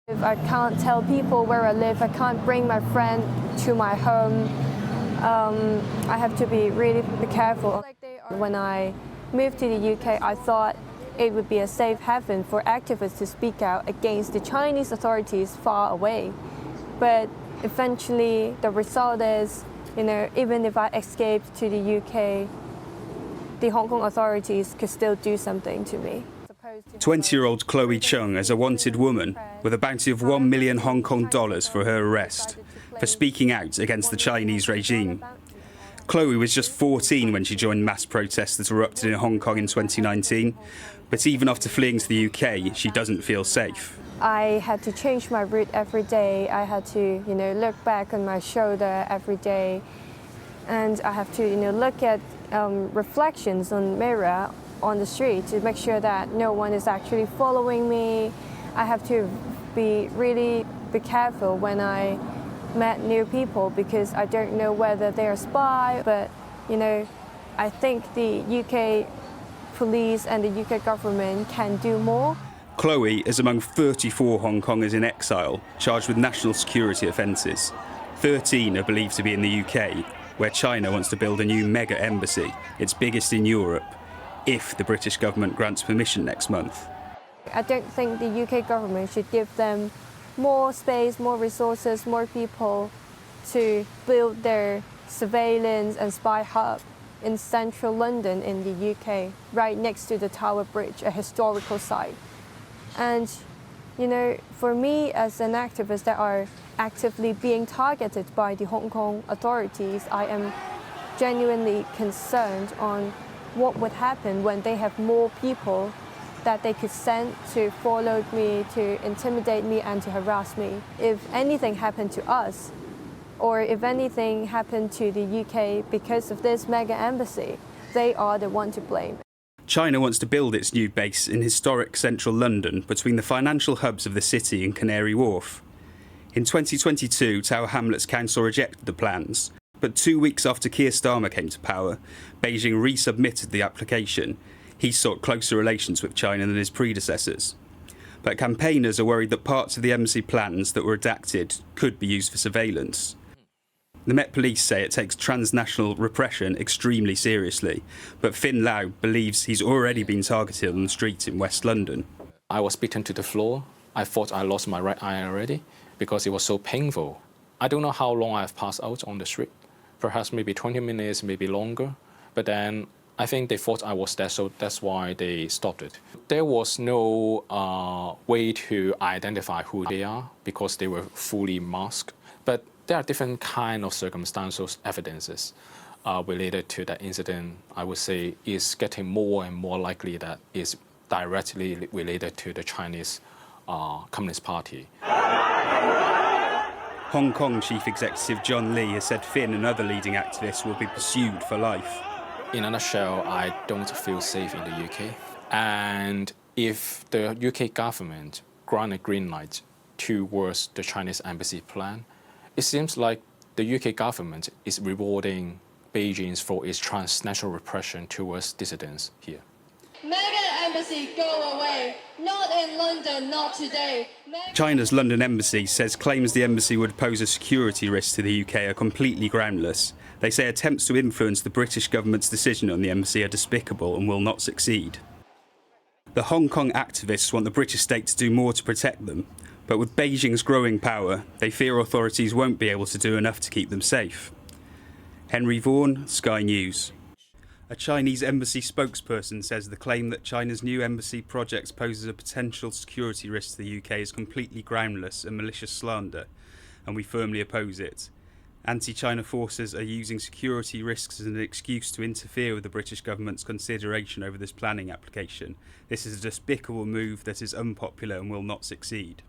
If I can't tell people where I live, I can't bring my friend to my home, I have to be really careful. When I moved to the UK, I thought it would be a safe haven for activists to speak out against the Chinese authorities far away. But eventually, the result is, even if I escaped to the UK, the Hong Kong authorities could still do something to me. 20-year-old Chloe Chung is a wanted woman with a bounty of $1 million Hong Kong dollars for her arrest for speaking out against the Chinese regime. Chloe was just 14 when she joined mass protests that erupted in Hong Kong in 2019, but even after fleeing to the UK, she doesn't feel safe. I had to change my route every day. I had to, look back on my shoulder every day, and I have to, look at reflections on mirror on the street to make sure that no one is actually following me. I have to really be careful when I met new people because I don't know whether they're spies. But I think the UK police and the UK government can do more. Chloe is among 34 Hong Kongers in exile charged with national security offences. 13 are believed to be in the UK, where China wants to build a new mega embassy, its biggest in Europe, if the British government grants permission next month. I don't think the UK government should give them more space, more resources, more people to build their surveillance and spy hub in central London in the UK, right next to the Tower Bridge, a historical site. And, for me as an activist that are actively being targeted by the Hong Kong authorities, I am genuinely concerned on what would happen when they have more people that they could send to follow me, to intimidate me and to harass me. If anything happened to us, or if anything happened to the UK because of this mega embassy, they are the one to blame. China wants to build its new base in historic central London between the financial hubs of the city and Canary Wharf. In 2022, Tower Hamlets Council rejected the plans, but 2 weeks after Keir Starmer came to power, Beijing resubmitted the application. He sought closer relations with China than his predecessors. But campaigners are worried that parts of the embassy plans that were redacted could be used for surveillance. The Met Police say it takes transnational repression extremely seriously, but Fin Lau believes he's already been targeted on the streets in West London. I was beaten to the floor. I thought I lost my right eye already because it was so painful. I don't know how long I've passed out on the street. Perhaps maybe 20 minutes, maybe longer. But then I think they thought I was dead, so that's why they stopped it. There was no way to identify who they are because they were fully masked. But there are different kind of circumstantial evidences related to that incident. I would say is getting more and more likely that it's directly related to the Chinese Communist Party. Hong Kong Chief Executive John Lee has said Fin and other leading activists will be pursued for life. In a nutshell, I don't feel safe in the UK. And if the UK government grant a green light towards the Chinese embassy plan, it seems like the UK government is rewarding Beijing for its transnational repression towards dissidents here. Mega embassy, go away. Not in London, not today. China's London embassy says claims the embassy would pose a security risk to the UK are completely groundless. They say attempts to influence the British government's decision on the embassy are despicable and will not succeed. The Hong Kong activists want the British state to do more to protect them, but with Beijing's growing power, they fear authorities won't be able to do enough to keep them safe. Henry Vaughan, Sky News. A Chinese embassy spokesperson says the claim that China's new embassy project poses a potential security risk to the UK is completely groundless and malicious slander, and we firmly oppose it. Anti-China forces are using security risks as an excuse to interfere with the British government's consideration over this planning application. This is a despicable move that is unpopular and will not succeed.